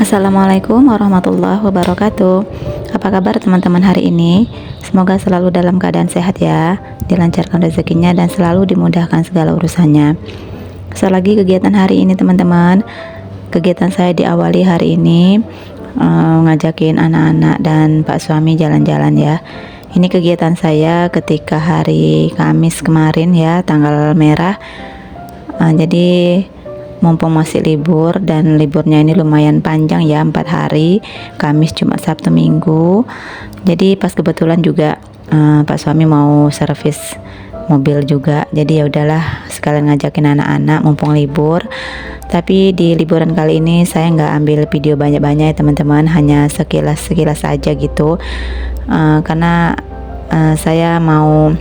Assalamualaikum warahmatullahi wabarakatuh. Apa kabar teman-teman hari ini? Semoga selalu dalam keadaan sehat ya, dilancarkan rezekinya dan selalu dimudahkan segala urusannya. Selagi kegiatan hari ini teman-teman, kegiatan saya diawali hari ini ngajakin anak-anak dan Pak suami jalan-jalan ya. Ini kegiatan saya ketika hari Kamis kemarin ya, tanggal merah. Jadi mumpung masih libur dan liburnya ini lumayan panjang ya, 4 hari, Kamis, Jumat, Sabtu, Minggu. Jadi pas kebetulan juga Pak suami mau servis mobil juga, jadi ya udahlah sekalian ngajakin anak-anak mumpung libur. Tapi di liburan kali ini saya nggak ambil video banyak-banyak ya teman-teman, hanya sekilas-sekilas aja gitu. Karena saya mau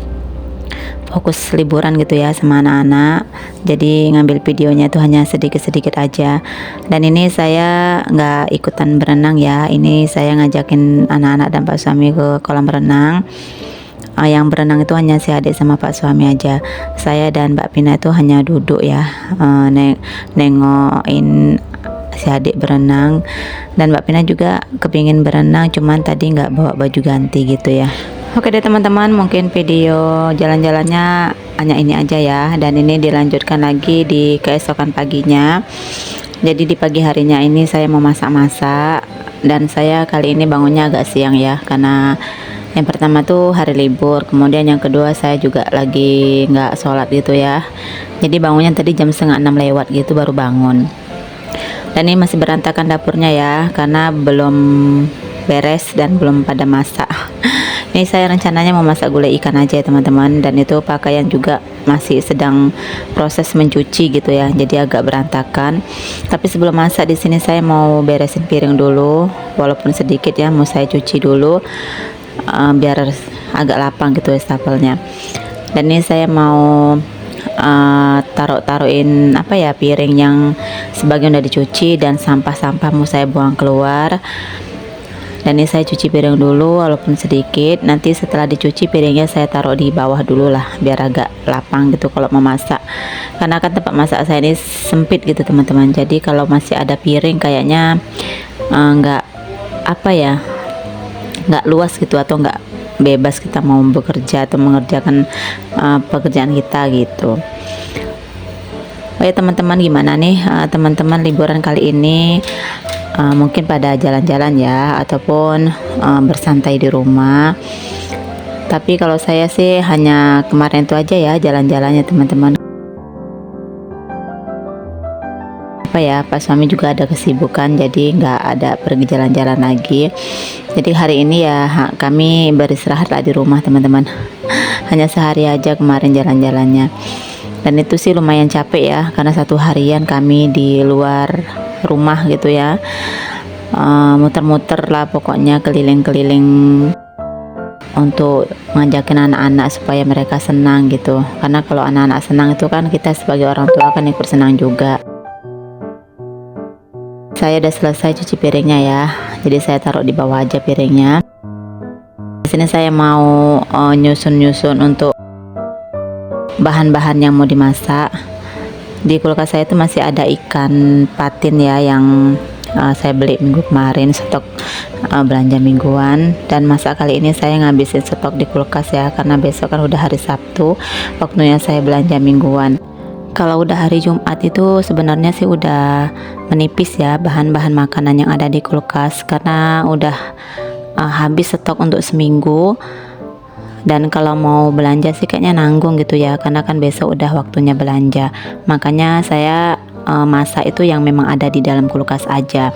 fokus liburan gitu ya sama anak-anak, jadi ngambil videonya itu hanya sedikit-sedikit aja. Dan ini saya nggak ikutan berenang ya, ini saya ngajakin anak-anak dan Pak suami ke kolam renang. Yang berenang itu hanya si adik sama Pak suami aja. Saya dan Mbak Pina itu hanya duduk ya, nengokin si adik berenang, dan Mbak Pina juga kepingin berenang, cuman tadi nggak bawa baju ganti gitu ya. Oke deh teman-teman, mungkin video jalan-jalannya hanya ini aja ya, dan ini dilanjutkan lagi di keesokan paginya. Jadi di pagi harinya ini saya mau masak-masak, dan saya kali ini bangunnya agak siang ya, karena yang pertama tuh hari libur, kemudian yang kedua saya juga lagi nggak sholat gitu ya. Jadi bangunnya tadi jam setengah 6 lewat gitu baru bangun. Dan ini masih berantakan dapurnya ya, karena belum beres dan belum pada masak. Ini saya rencananya mau masak gulai ikan aja ya teman-teman, dan itu pakaian juga masih sedang proses mencuci gitu ya, jadi agak berantakan. Tapi sebelum masak di sini saya mau beresin piring dulu, walaupun sedikit ya, mau saya cuci dulu biar agak lapang gitu wastafel-nya. Dan ini saya mau taruhin apa ya, piring yang sebagian udah dicuci dan sampah-sampah mau saya buang keluar. Dan ini saya cuci piring dulu walaupun sedikit, nanti setelah dicuci piringnya saya taruh di bawah dulu lah biar agak lapang gitu kalau mau masak, karena kan tempat masak saya ini sempit gitu teman-teman. Jadi kalau masih ada piring kayaknya nggak apa ya, nggak luas gitu, atau nggak bebas kita mau bekerja atau mengerjakan pekerjaan kita gitu. Oh ya teman-teman, gimana nih teman-teman liburan kali ini? Mungkin pada jalan-jalan ya, ataupun bersantai di rumah. Tapi kalau saya sih hanya kemarin itu aja ya jalan-jalannya teman-teman. Apa ya, Pak suami juga ada kesibukan, jadi nggak ada pergi jalan-jalan lagi. Jadi hari ini ya kami beristirahat lah di rumah teman-teman. Hanya sehari aja kemarin jalan-jalannya. Dan itu sih lumayan capek ya, karena satu harian kami di luar rumah gitu ya, muter-muter lah pokoknya, keliling-keliling untuk ngajakin anak-anak supaya mereka senang gitu. Karena kalau anak-anak senang itu kan kita sebagai orang tua kan ikut senang juga. Saya udah selesai cuci piringnya ya, jadi saya taruh di bawah aja piringnya. Di sini saya mau nyusun-nyusun untuk bahan-bahan yang mau dimasak. Di kulkas saya itu masih ada ikan patin ya, yang saya beli minggu kemarin, stok belanja mingguan. Dan masa kali ini saya ngabisin stok di kulkas ya, karena besok kan udah hari Sabtu, waktunya saya belanja mingguan. Kalau udah hari Jumat itu sebenarnya sih udah menipis ya bahan-bahan makanan yang ada di kulkas, karena udah habis stok untuk seminggu. Dan kalau mau belanja sih kayaknya nanggung gitu ya, karena kan besok udah waktunya belanja. Makanya saya masak itu yang memang ada di dalam kulkas aja.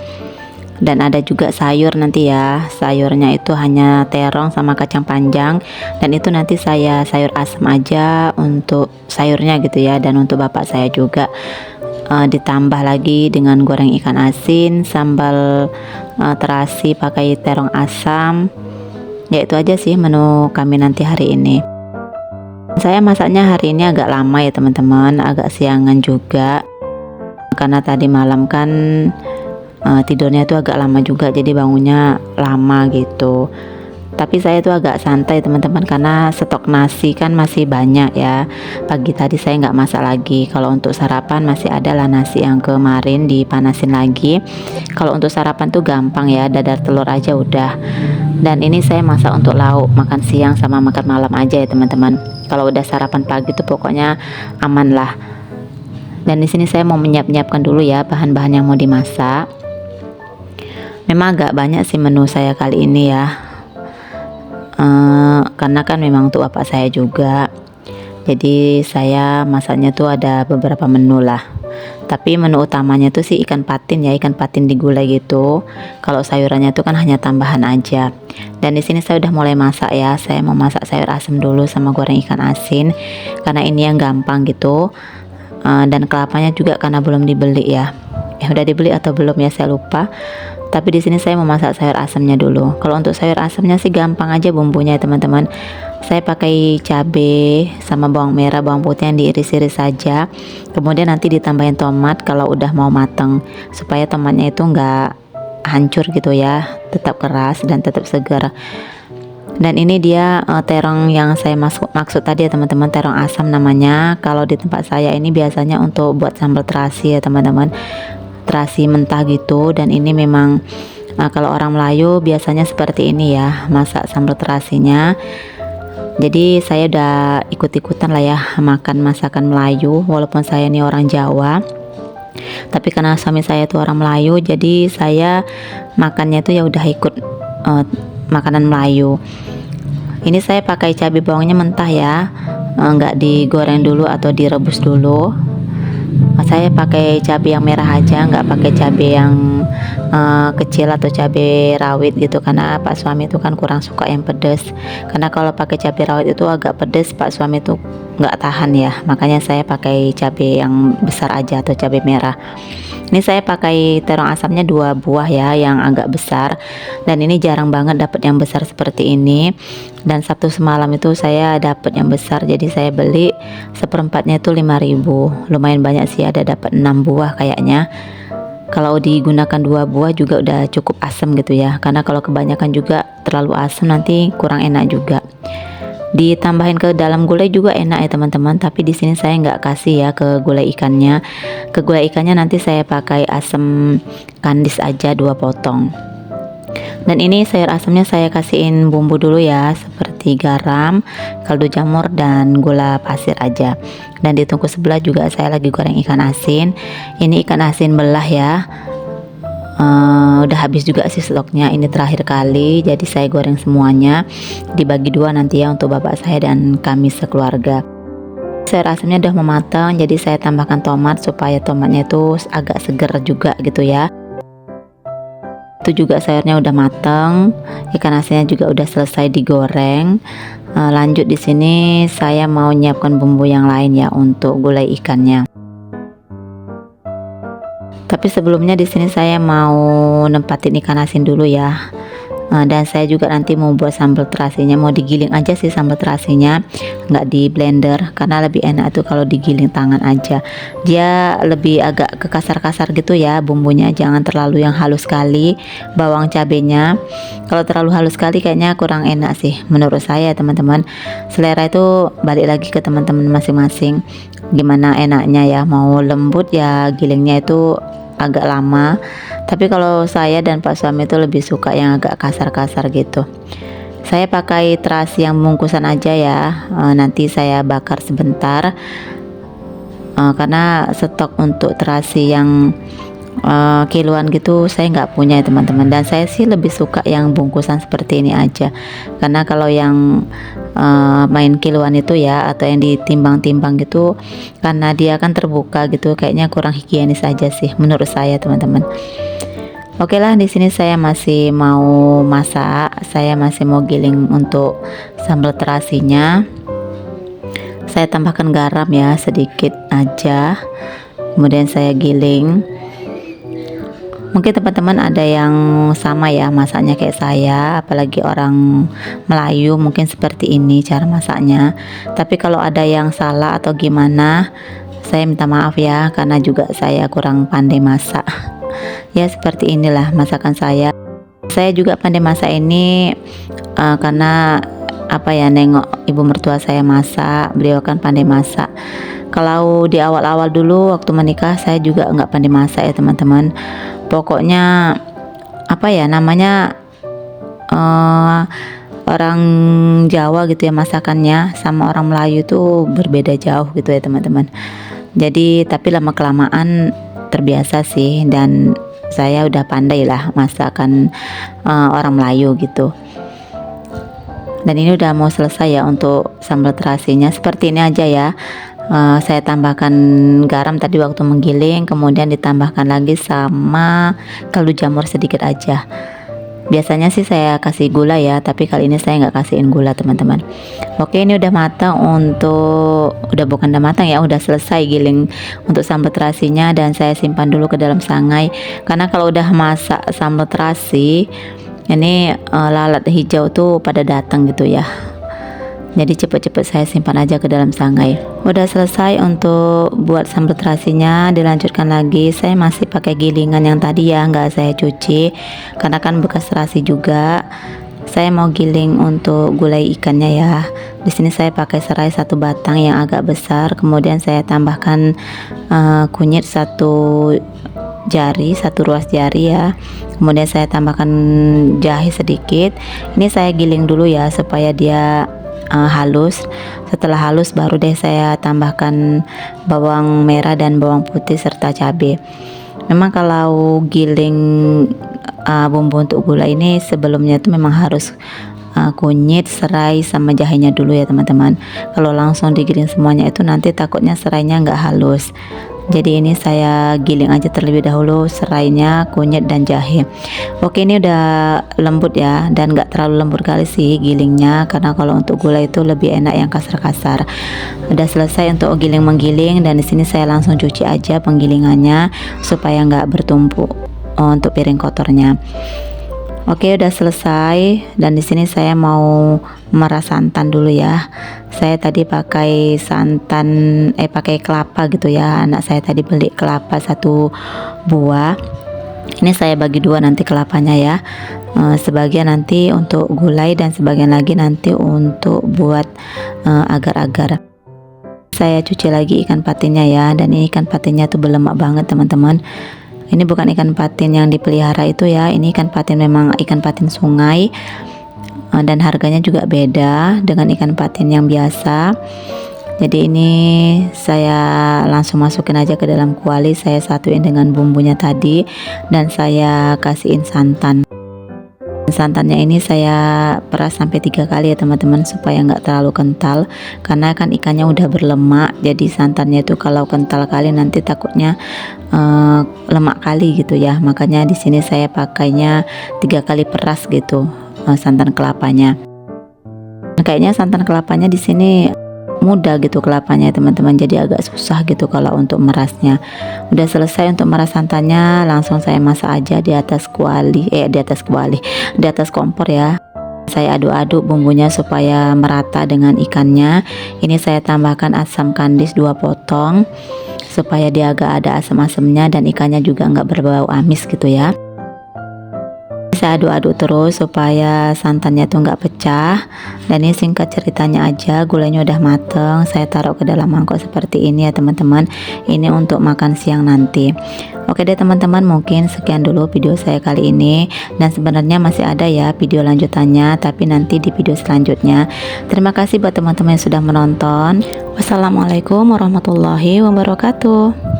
Dan ada juga sayur nanti ya, sayurnya itu hanya terong sama kacang panjang, dan itu nanti saya sayur asam aja untuk sayurnya gitu ya. Dan untuk bapak saya juga ditambah lagi dengan goreng ikan asin, sambal terasi pakai terong asam. Ya itu aja sih menu kami nanti hari ini. Saya masaknya hari ini agak lama ya teman-teman, agak siangan juga, karena tadi malam kan tidurnya itu agak lama juga, jadi bangunnya lama gitu. Tapi saya tuh agak santai teman-teman, karena stok nasi kan masih banyak ya. Pagi tadi saya nggak masak lagi. Kalau untuk sarapan masih ada lah nasi yang kemarin dipanasin lagi. Kalau untuk sarapan tuh gampang ya, dadar telur aja udah. Dan ini saya masak untuk lauk, makan siang sama makan malam aja ya teman-teman. Kalau udah sarapan pagi tuh pokoknya aman lah. Dan di sini saya mau menyiapkan dulu ya bahan-bahan yang mau dimasak. Memang agak banyak sih menu saya kali ini ya. Karena kan memang untuk bapak saya juga, jadi saya masaknya tuh ada beberapa menu lah. Tapi menu utamanya tuh sih ikan patin ya, ikan patin digulai gitu. Kalau sayurannya tuh kan hanya tambahan aja. Dan di sini saya udah mulai masak ya. Saya mau masak sayur asem dulu sama goreng ikan asin, karena ini yang gampang gitu. Dan kelapanya juga karena belum dibeli ya. Udah dibeli atau belum ya, saya lupa. Tapi di sini saya memasak sayur asamnya dulu. Kalau untuk sayur asamnya sih gampang aja bumbunya teman-teman. Saya pakai cabai sama bawang merah, bawang putih yang diiris-iris saja. Kemudian nanti ditambahin tomat kalau udah mau mateng, supaya tomatnya itu nggak hancur gitu ya, tetap keras dan tetap segar. Dan ini dia terong yang saya maksud tadi ya teman-teman, terong asam namanya. Kalau di tempat saya ini biasanya untuk buat sambal terasi ya teman-teman, terasi mentah gitu. Dan ini memang kalau orang Melayu biasanya seperti ini ya, masak sambal terasinya. Jadi saya udah ikut-ikutan lah ya makan masakan Melayu, walaupun saya ini orang Jawa. Tapi karena suami saya itu orang Melayu, jadi saya makannya itu ya udah ikut makanan Melayu. Ini saya pakai cabai bawangnya mentah ya, nggak digoreng dulu atau direbus dulu. Saya pakai cabai yang merah aja, nggak pakai cabai yang kecil atau cabai rawit gitu, karena Pak suami itu kan kurang suka yang pedas. Karena kalau pakai cabai rawit itu agak pedas, Pak suami itu nggak tahan ya. Makanya saya pakai cabai yang besar aja atau cabai merah. Ini saya pakai terong asamnya 2 buah ya, yang agak besar. Dan ini jarang banget dapat yang besar seperti ini. Dan Sabtu semalam itu saya dapat yang besar, jadi saya beli seperempatnya itu 5.000. Lumayan banyak sih, ada dapat 6 buah kayaknya. Kalau digunakan 2 buah juga udah cukup asam gitu ya, karena kalau kebanyakan juga terlalu asam nanti kurang enak juga. Ditambahin ke dalam gulai juga enak ya teman-teman, tapi di sini saya nggak kasih ya ke gulai ikannya. Ke gulai ikannya nanti saya pakai asam kandis aja 2 potong. Dan ini sayur asamnya saya kasihin bumbu dulu ya, seperti garam, kaldu jamur, dan gula pasir aja. Dan di tungku sebelah juga saya lagi goreng ikan asin. Ini ikan asin belah ya, udah habis juga sih stoknya, ini terakhir kali, jadi saya goreng semuanya, dibagi 2 nanti ya untuk bapak saya dan kami sekeluarga. Sayur asamnya udah mematang, jadi saya tambahkan tomat supaya tomatnya itu agak seger juga gitu ya. Itu juga sayurnya udah matang, ikan asinnya juga udah selesai digoreng. Lanjut di sini saya mau nyiapkan bumbu yang lain ya untuk gulai ikannya. Tapi sebelumnya di sini saya mau nempatin ikan asin dulu ya. Dan saya juga nanti mau buat sambal terasinya, mau digiling aja sih sambal terasinya, nggak di blender, karena lebih enak itu kalau digiling tangan aja. Dia lebih agak kekasar-kasar gitu ya bumbunya, jangan terlalu yang halus sekali. Bawang cabenya kalau terlalu halus sekali kayaknya kurang enak sih menurut saya teman-teman. Selera itu balik lagi ke teman-teman masing-masing, gimana enaknya ya. Mau lembut ya gilingnya itu agak lama, tapi kalau saya dan Pak suami itu lebih suka yang agak kasar-kasar gitu. Saya pakai terasi yang bungkusan aja ya, nanti saya bakar sebentar, karena stok untuk terasi yang kiloan gitu saya nggak punya ya teman-teman. Dan saya sih lebih suka yang bungkusan seperti ini aja, karena kalau yang main kiloan itu ya, atau yang ditimbang-timbang gitu, karena dia kan terbuka gitu, kayaknya kurang higienis aja sih menurut saya teman-teman. Oke lah, di sini saya masih mau masak, saya masih mau giling untuk sambal terasinya. Saya tambahkan garam ya sedikit aja, kemudian saya giling. Mungkin teman-teman ada yang sama ya masaknya kayak saya, apalagi orang Melayu mungkin seperti ini cara masaknya. Tapi kalau ada yang salah atau gimana, saya minta maaf ya, karena juga saya kurang pandai masak. Ya seperti inilah masakan saya. Saya juga pandai masak ini karena apa ya, nengok ibu mertua saya masak, beliau kan pandai masak. Kalau di awal-awal dulu waktu menikah saya juga nggak pandai masak ya teman-teman. Pokoknya apa ya namanya, orang Jawa gitu ya masakannya sama orang Melayu tuh berbeda jauh gitu ya teman-teman. Jadi tapi lama kelamaan terbiasa sih, dan saya udah pandai lah masakan orang Melayu gitu. Dan ini udah mau selesai ya untuk sambal terasinya. Seperti ini aja ya. Saya tambahkan garam tadi waktu menggiling, kemudian ditambahkan lagi sama kaldu jamur sedikit aja. Biasanya sih saya kasih gula ya, tapi kali ini saya nggak kasihin gula teman-teman. Oke, ini udah matang bukan udah matang ya, udah selesai giling untuk sambal terasinya, dan saya simpan dulu ke dalam sangai. Karena kalau udah masak sambal terasi ini lalat hijau tuh pada datang gitu ya. Jadi cepet-cepet saya simpan aja ke dalam sangai. Udah selesai untuk buat sambal terasinya, dilanjutkan lagi. Saya masih pakai gilingan yang tadi ya, nggak saya cuci karena kan bekas terasi juga. Saya mau giling untuk gulai ikannya ya. Di sini saya pakai serai 1 batang yang agak besar, kemudian saya tambahkan kunyit 1 jari, 1 ruas jari ya. Kemudian saya tambahkan jahe sedikit. Ini saya giling dulu ya supaya dia halus. Setelah halus baru deh saya tambahkan bawang merah dan bawang putih serta cabai. Memang kalau giling bumbu untuk gula ini sebelumnya itu memang harus kunyit, serai sama jahenya dulu ya teman-teman. Kalau langsung digiling semuanya itu nanti takutnya serainya nggak halus. Jadi ini saya giling aja terlebih dahulu serainya, kunyit dan jahe. Oke, ini udah lembut ya, dan nggak terlalu lembut kali sih gilingnya, karena kalau untuk gula itu lebih enak yang kasar-kasar. Udah selesai untuk giling menggiling, dan di sini saya langsung cuci aja penggilingannya supaya nggak bertumpuk untuk piring kotornya. Oke, udah selesai, dan di sini saya mau meras santan dulu ya. Saya tadi pakai pakai kelapa gitu ya. Anak saya tadi beli kelapa 1 buah. Ini saya bagi 2 nanti kelapanya ya. Sebagian nanti untuk gulai dan sebagian lagi nanti untuk buat agar-agar. Saya cuci lagi ikan patinnya ya, dan ini ikan patinnya tuh berlemak banget teman-teman. Ini bukan ikan patin yang dipelihara itu ya, ini ikan patin memang ikan patin sungai, dan harganya juga beda dengan ikan patin yang biasa. Jadi ini saya langsung masukin aja ke dalam kuali, saya satuin dengan bumbunya tadi, dan saya kasihin santan. Santannya ini saya peras sampai 3 kali ya teman-teman, supaya nggak terlalu kental, karena kan ikannya udah berlemak. Jadi santannya itu kalau kental kali nanti takutnya lemak kali gitu ya. Makanya di sini saya pakainya 3 kali peras gitu santan kelapanya. Kayaknya santan kelapanya di sini mudah gitu kelapanya teman-teman, jadi agak susah gitu kalau untuk merasnya. Udah selesai untuk meras santannya, langsung saya masak aja di atas kompor ya. Saya aduk-aduk bumbunya supaya merata dengan ikannya. Ini saya tambahkan asam kandis 2 potong supaya dia agak ada asam-asamnya, dan ikannya juga nggak berbau amis gitu ya. Saya aduk-aduk terus supaya santannya tuh nggak pecah. Dan ini singkat ceritanya aja, gulanya udah mateng, saya taruh ke dalam mangkok seperti ini ya teman-teman. Ini untuk makan siang nanti. Oke deh teman-teman, mungkin sekian dulu video saya kali ini, dan sebenarnya masih ada ya video lanjutannya, tapi nanti di video selanjutnya. Terima kasih buat teman-teman yang sudah menonton. Wassalamualaikum warahmatullahi wabarakatuh.